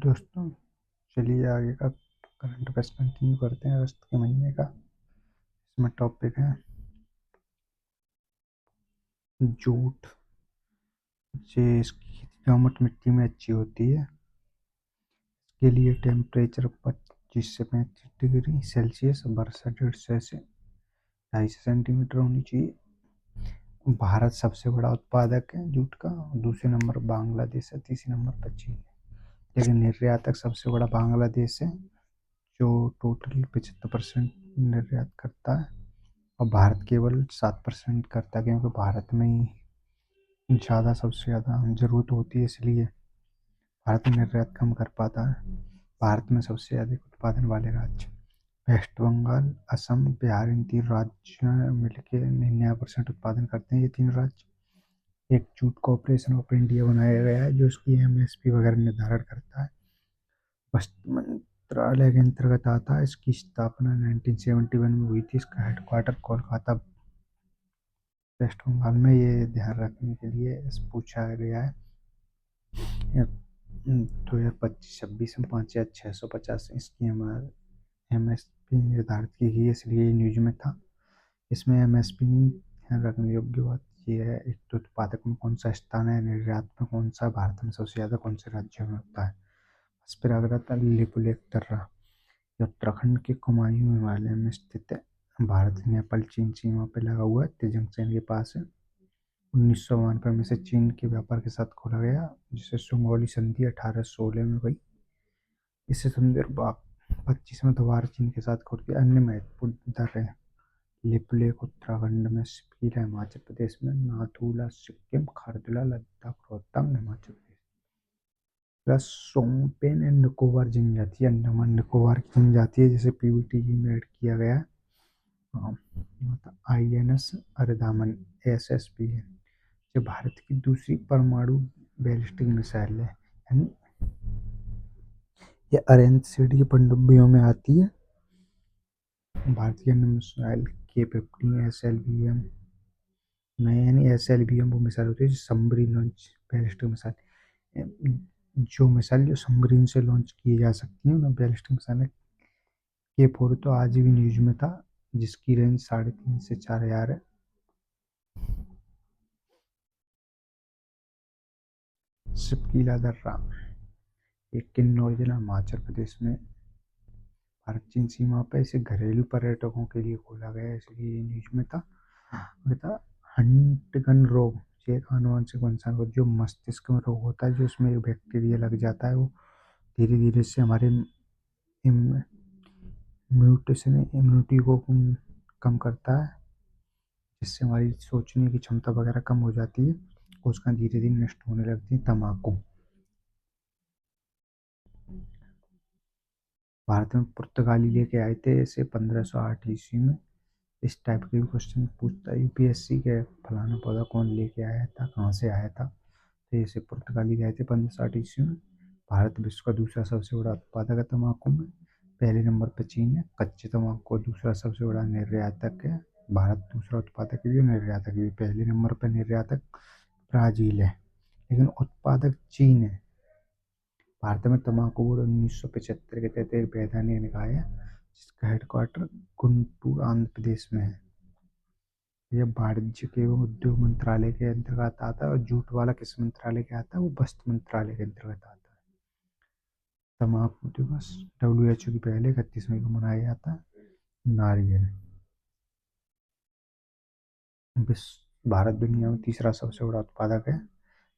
दोस्तों, चलिए आगे का करंट अफेयर्स कंटिन्यू करते हैं। अगस्त के महीने का इसमें टॉपिक है जूट। ये इसकी खेती दोमट मिट्टी में अच्छी होती है। इसके लिए टेम्परेचर 25 से 35 डिग्री सेल्सियस, वर्षा 150 से 250 सेंटीमीटर होनी चाहिए। भारत सबसे बड़ा उत्पादक है जूट का। दूसरे नंबर बांग्लादेश है, तीसरे नंबर पर चीन है। लेकिन निर्यातक सबसे बड़ा बांग्लादेश है, जो टोटल 75% निर्यात करता है, और भारत केवल 7% करता है, क्योंकि भारत में ही ज़्यादा सबसे ज़्यादा ज़रूरत होती है, इसलिए भारत निर्यात कम कर पाता है। भारत में सबसे अधिक उत्पादन वाले राज्य वेस्ट बंगाल, असम, बिहार, इन तीन राज्य मिलकर 99% उत्पादन करते हैं। ये तीन राज्य एक जूट कॉरपोरेशन ऑफ इंडिया बनाया गया है, जो उसकी एमएसपी वगैरह निर्धारण करता है। वस्त्र मंत्रालय के अंतर्गत आता है। इसकी स्थापना 1971 में हुई थी। इसका हेडक्वार्टर कोलकाता, वेस्ट बंगाल में। ये ध्यान रखने के लिए पूछा गया है। 2025-26 में 5,650 इसकी एमएसपी निर्धारित की गई, इसलिए ये न्यूज में था। इसमें एमएसपी ध्यान रखने योग्य बात ये है, एक तो उत्पादक में कौन सा स्थान है, निर्यात में कौन सा, भारत में सबसे ज़्यादा कौन से राज्यों में होता है। स्पिरागता लिपुलेख दर्रा, ये उत्तराखंड के कुमायूं हिमालय में स्थित है। भारत नेपाल चीन सीमा पर लगा हुआ है, तिजंगचैन के पास है। 1952 में से चीन के व्यापार के साथ खोला गया, जिसे सुंगौली संधि 1816 में हुई। इससे सुंदर बाग 25 में दोबारा चीन के साथ खोल के अन्य महत्वपूर्ण दर्रे लिपुलेख उत्तराखंड में, स्पीला हिमाचल प्रदेश में, नाथूला सिक्किम, खारदुला लद्दाख, रोहतांग हिमाचल प्रदेश, प्लस सोमपेन एंड निकोबार जनजाति, अंडमान निकोबार की जनजाति है, जिसे पीवीटीजी में ऐड किया गया है। आईएनएस अरिंदामन एसएसबी है, जो भारत की दूसरी परमाणु बैलिस्टिक मिसाइल है, यानी ये अरेंज सिटी की पनडुब्बियों में आती है। भारतीय मिसाइल K-15 SLBM में, यानी SLBM वो मिसाइल होती है जो सबमरीन लॉन्च बैलिस्टिक मिसाइल, जो मिसाइल जो सबमरीन से लॉन्च की जा सकती है उन्हें बैलिस्टिक मिसाइल। K4 तो आज भी न्यूज में था, जिसकी रेंज 3,500 से 4,000 है। स्पीला दर्रा एक किन्नौर जिला हिमाचल प्रदेश में, भारत चीन सीमा पर। इसे घरेलू पर्यटकों के लिए खोला गया, इसलिए ये न्यूज में था। हंटिंगटन रोग, ये एक आनुवंशिक वंशाणु रोग जो मस्तिष्क में रोग होता है, जो उसमें एक बैक्टीरिया लग जाता है। वो धीरे धीरे से हमारे इम्यूनिटी को कम करता है, जिससे हमारी सोचने की क्षमता वगैरह कम हो जाती है, उसका धीरे धीरे नष्ट होने लगती है। तम्बाकू भारत में पुर्तगाली लेके आए थे इसे 1508 ईस्वी में। इस टाइप के क्वेश्चन पूछता है यूपीएससी के, फलाना पौधा कौन लेके आया था, कहाँ से आया था। तो इसे पुर्तगाली गए थे 1560 ईस्वी में। भारत विश्व का दूसरा सबसे बड़ा उत्पादक है तम्बाकू में। पहले नंबर पर चीन है। कच्चे तम्बाकू का दूसरा सबसे बड़ा निर्यातक है। भारत दूसरा उत्पादक भी और निर्यातक भी। पहले नंबर पर निर्यातक ब्राजील है, लेकिन उत्पादक चीन है। भारत में तम्बाकू बोर्ड 1975 के तहत एक वैधानिक निकाय है, जिसका हेडक्वार्टर गुंटूर आंध्र प्रदेश में है। यह वाणिज्य एवं उद्योग मंत्रालय के अंतर्गत आता है, और जूट वाला किस मंत्रालय के आता है, वो वस्त्र मंत्रालय के अंतर्गत आता है। तम्बाकू दिवस WHO की पहले 31 मई को मनाया जाता है। नारियल, भारत दुनिया में तीसरा सबसे बड़ा उत्पादक है।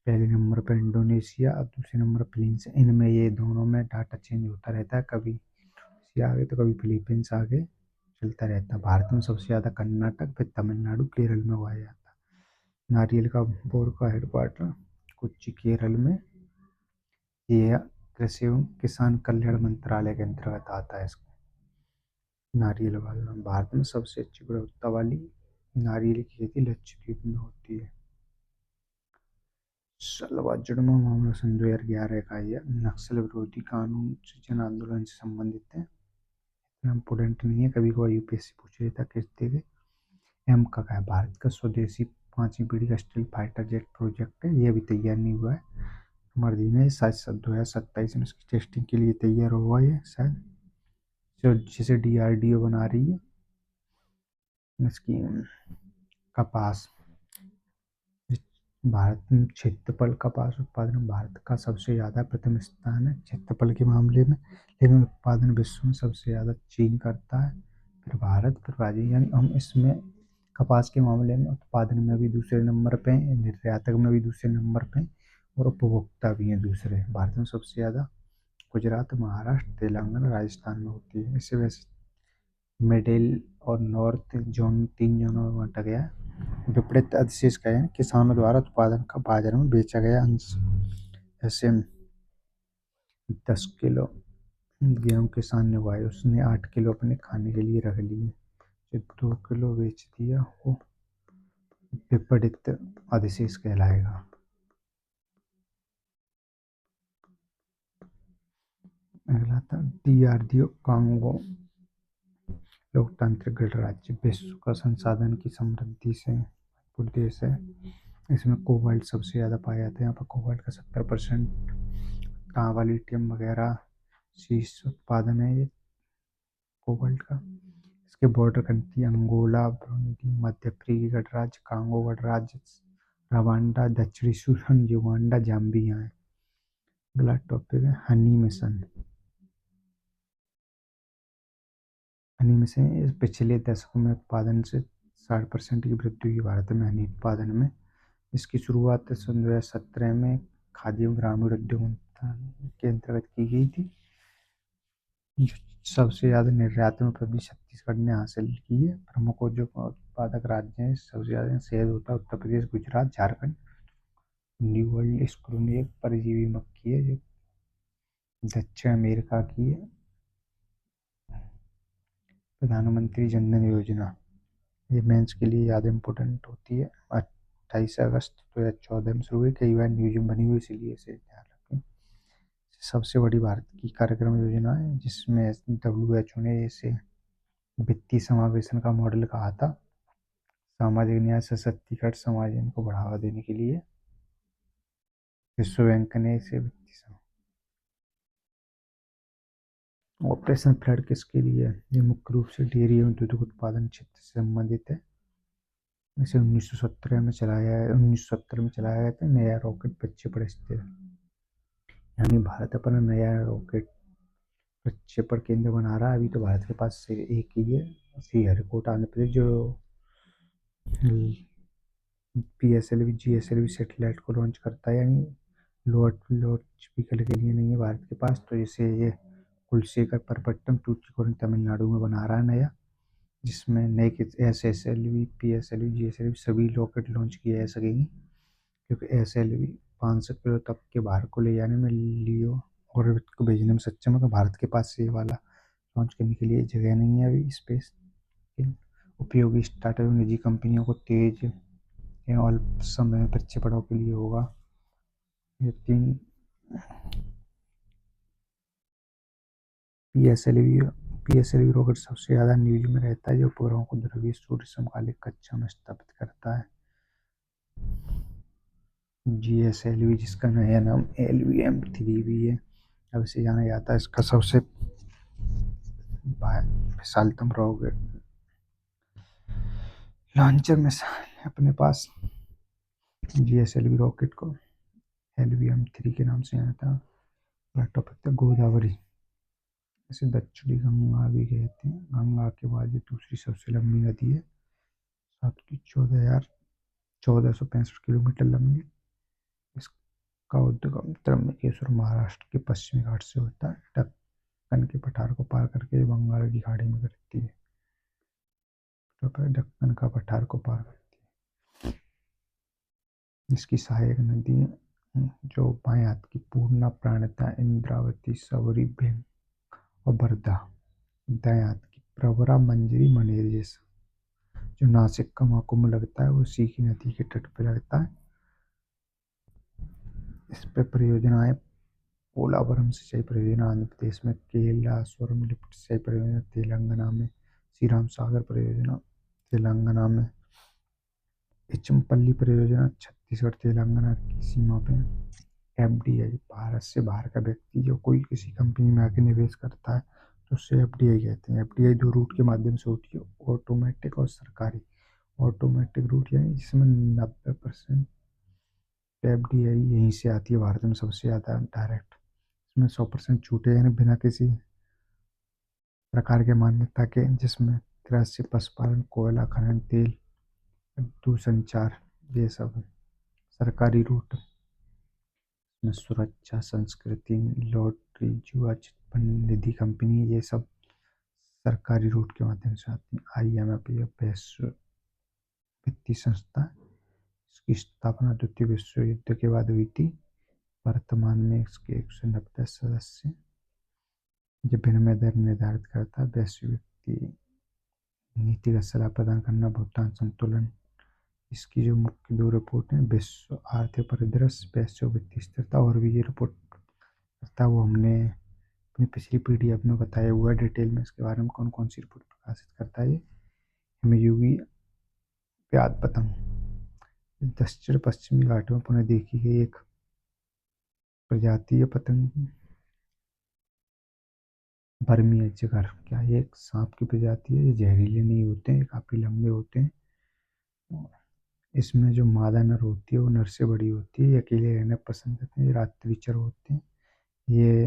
पहले नंबर पर इंडोनेशिया और दूसरे नंबर फिलीपींस। इनमें ये दोनों में डाटा चेंज होता रहता है, कभी इंडोनेशिया आगे तो कभी फिलीपींस आगे चलता रहता है। भारत में सबसे ज़्यादा कर्नाटक, फिर तमिलनाडु, केरल में उगाया जाता है। नारियल का बोर्ड का हेडक्वार्टर कोच्चि, केरल में। यह कृषि एवं किसान कल्याण मंत्रालय के अंतर्गत आता है। इसको नारियल वाला भारत में सबसे अच्छी गुणवत्ता वाली नारियल की खेती लक्षद्वीप में होती है। सलवा जुड़वा मामला सन 2011 का है। नक्सल विरोधी कानून से जन आंदोलन से संबंधित है। इतना इम्पोर्टेंट नहीं है, कभी कभी यूपीएससी पूछ लेता किस देखे। एम का है, भारत का स्वदेशी 5वीं पीढ़ी का स्टील फाइटर जेट प्रोजेक्ट है, ये अभी तैयार नहीं हुआ है। मर्दी ने शायद 2027 में इसकी टेस्टिंग के लिए तैयार होगा ये शायद, जो जिसे DRDO बना रही है। इसकी कपास, भारत में क्षेत्रफल कपास उत्पादन में भारत का सबसे ज़्यादा प्रथम स्थान है क्षेत्रफल के मामले में, लेकिन उत्पादन विश्व में सबसे ज़्यादा चीन करता है, फिर भारत, फिर ब्राज़ील। यानी हम इसमें कपास के मामले में उत्पादन में भी दूसरे नंबर पे हैं, निर्यातक में भी दूसरे नंबर पे हैं, और उपभोक्ता भी हैं दूसरे। भारत में सबसे ज़्यादा गुजरात, महाराष्ट्र, तेलंगाना, राजस्थान में होती है। इसे वैसे मिडिल और नॉर्थ जोन 3 जोनों में बांटा गया है। विपरीत अधिशेष का है किसानों द्वारा उत्पादन का बाजार में बेचा गया अंश। ऐसे 10 किलो गेहूं किसान ने उगाए, उसने 8 किलो अपने खाने के लिए रख लिए, जो 2 किलो बेच दिया वो विपरीत अधिशेष कहलाएगा। अगला था DRDO कांगो लोकतांत्रिक गणराज्य, विश्व का संसाधन की समृद्धि से भरपूर देश है। इसमें कोबाल्ट सबसे ज़्यादा पाया जाता है, यहाँ पर कोबाल्ट का 70%, तांबा, लिथियम वगैरह शीर्ष उत्पादन है ये कोबाल्ट का। इसके बॉर्डर कंट्री अंगोला, बुरुंडी, मध्य अफ्रीकी गणराज्य, कांगो गणराज्य, रवांडा, दक्षिणी सूडान, युगांडा, जाम्बिया है। अगला टॉपिक है हनी मिशन। हनी मिशन इस पिछले दशक में उत्पादन से 60% की वृद्धि हुई भारत में हनी उत्पादन में। इसकी शुरुआत सन 2017 में खाद्य एवं ग्रामीण उद्योग मंत्रालय के अंतर्गत की गई थी। जो सबसे ज़्यादा निर्यात में वृद्धि छत्तीसगढ़ ने हासिल की है। प्रमुख जो उत्पादक राज्य हैं सबसे ज़्यादा शहद होता है उत्तर प्रदेश, गुजरात, झारखंड। न्यू वर्ल्ड स्क्रून एक परजीवी मक्खी है जो दक्षिण अमेरिका की है। प्रधानमंत्री जनधन योजना, ये मेंस के लिए ज़्यादा इम्पोर्टेंट होती है। 28 अगस्त 2014 में शुरू हुई, कई बार न्यूज में बनी हुई, इसलिए इसे ध्यान रखें। सबसे बड़ी भारत की कार्यक्रम योजना है जिसमें WHO ने इसे वित्तीय समावेशन का मॉडल कहा था। सामाजिक न्याय, सशक्तिकरण, समाज को बढ़ावा देने के लिए विश्व बैंक ने इसे वित्तीय ऑपरेशन फ्लड किसके लिए है? ये मुख्य रूप से डेयरी एवं दूध उत्पादन क्षेत्र से संबंधित है। इसे 1970 में चलाया गया था। नया रॉकेट प्रक्षेपण स्थिर, यानी भारत अपना नया रॉकेट प्रक्षेपण केंद्र बना रहा है। अभी तो भारत के पास से एक ही है, श्रीहरिकोटा आंध्र प्रदेश, जो PSLV GSLV सेटेलाइट को लॉन्च करता है। यानी लॉन्च व्हीकल के लिए नहीं है भारत के पास, तो इसे ये कुलशेखर परपट्टम टूटीकोरिन तमिलनाडु में बना रहा है नया, जिसमें नए SSLV PSLV GSLV सभी रॉकेट लॉन्च किए जा सकेंगी, क्योंकि SLV 500 किलो तक के भार को ले जाने में, लियो ऑर्बिट को भेजने में सक्षम है। तो भारत के पास ये वाला लॉन्च करने के लिए जगह नहीं है अभी स्पेस। उपयोगी स्टार्टअप निजी कंपनियों को तेज अल्प समय प्रक्षेपणों के लिए होगा। ये 3 PSLV रॉकेट सबसे ज़्यादा न्यूज में रहता है, जो उपग्रहों को ध्रुवीय सूर्य समकालिक कक्षा में स्थापित करता है। GSLV, जिसका नया नाम LVM-3 भी है, अब इसे जाना जाता है। इसका सबसे विशालतम रॉकेट लॉन्चर में अपने पास GSLV रॉकेट को LVM-3 के नाम से जाना था। टॉपिक था गोदावरी, इसे दक्षिणी गंगा भी कहते हैं। गंगा के बाद ये दूसरी सबसे लंबी नदी है, 1465 किलोमीटर लंबी। इसका उद्गम त्र्यंबकेश्वर महाराष्ट्र के पश्चिमी घाट से होता है, दक्कन के पठार को पार करके ये बंगाल की खाड़ी में गिरती है। तो दक्कन का पठार को पार करती है। इसकी सहायक नदी जो बाएं हाथ की पूर्णा, प्राणता, इंद्रावती, सबरी, भीम और वर्धा, दाएं हाथ की प्रवरा, मंजरी, मनेर जैसा। जो नासिक का महाकुंभ लगता है वो उसी की नदी के तट पे लगता है। इस पे परियोजनाएं पोलावरम सिंचाई परियोजना आंध्र प्रदेश में, केलास्वरम लिफ्ट सिंचाई परियोजना तेलंगाना में, श्री राम सागर परियोजना तेलंगाना में, इचमपल्ली परियोजना छत्तीसगढ़ तेलंगाना की सीमा पे। एफडीआई, भारत से बाहर का व्यक्ति जो कोई किसी कंपनी में आके निवेश करता है तो उससे एफडीआई कहते हैं। एफडीआई दो रूट के माध्यम से होती है, ऑटोमेटिक और सरकारी। ऑटोमेटिक रूट यानी जिसमें 90% एफडीआई यहीं से आती है, भारत में सबसे ज़्यादा डायरेक्ट। इसमें 100% छूटे यानी बिना किसी प्रकार के मान्यता के, जिसमें कृषि, पशुपालन, कोयला खनन, तेल, दूरसंचार, ये सब है। सरकारी रूट में सुरक्षा, संस्कृति, लॉटरी, जुआ, चिटफंड, निधि कंपनी, ये सब सरकारी रूट के माध्यम से आती है। आईएमएफ ये वैश्विक वित्तीय संस्था, इसकी स्थापना द्वितीय विश्व युद्ध के बाद हुई थी। वर्तमान में इसके 190 सदस्य हैं। ये विनिमय दर निर्धारित करता है, वैश्विक वित्तीय नीतिगत सलाह प्रदान करना, भुगतान संतुलन। इसकी जो मुख्य दो रिपोर्ट हैं, विश्व आर्थिक परिदृश्य, वैश्विक वित्तीय स्थिरता, और भी ये रिपोर्ट करता है, वो हमने अपनी पिछली पीडीएफ में बताया हुआ है डिटेल में इसके बारे में कौन कौन सी रिपोर्ट प्रकाशित करता है ये। हिमयुगी प्याद पतंग दक्षिण पश्चिमी घाटों में पुनः देखी गई एक प्रजाति है पतंग, बर्मी अजगर। क्या ये एक सांप की प्रजाति है? ये जहरीले नहीं होते हैं, काफी लंबे होते हैं। इसमें जो मादा नर होती है वो नर से बड़ी होती है। ये अकेले रहना पसंद करते हैं, ये रात्रिचर होते हैं। ये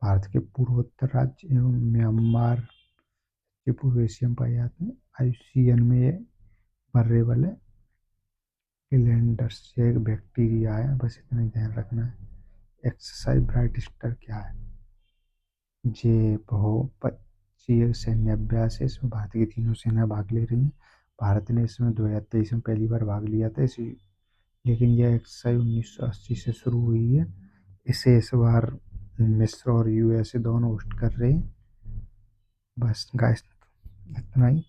भारत के पूर्वोत्तर राज्य एवं म्यांमार के पूर्व एशिया में पाए जाते हैं। आईयूसीएन में ये वर्रेबल है। लैंडर्स ये एक बैक्टीरिया है, बस इतना ही ध्यान रखना है। एक्सरसाइज ब्राइट स्टार क्या है? ये बहुपक्षीय सैन्य अभ्यास है, इसमें भारत की तीनों सेना भाग ले रही हैं। भारत ने इसमें 2023 में पहली बार भाग लिया था इसी, लेकिन यह एक्सरसाइज 1980 से शुरू हुई है। इसे इस बार मिस्र और यूएसए दोनों होस्ट कर रहे हैं। बस गाइस इतना ही।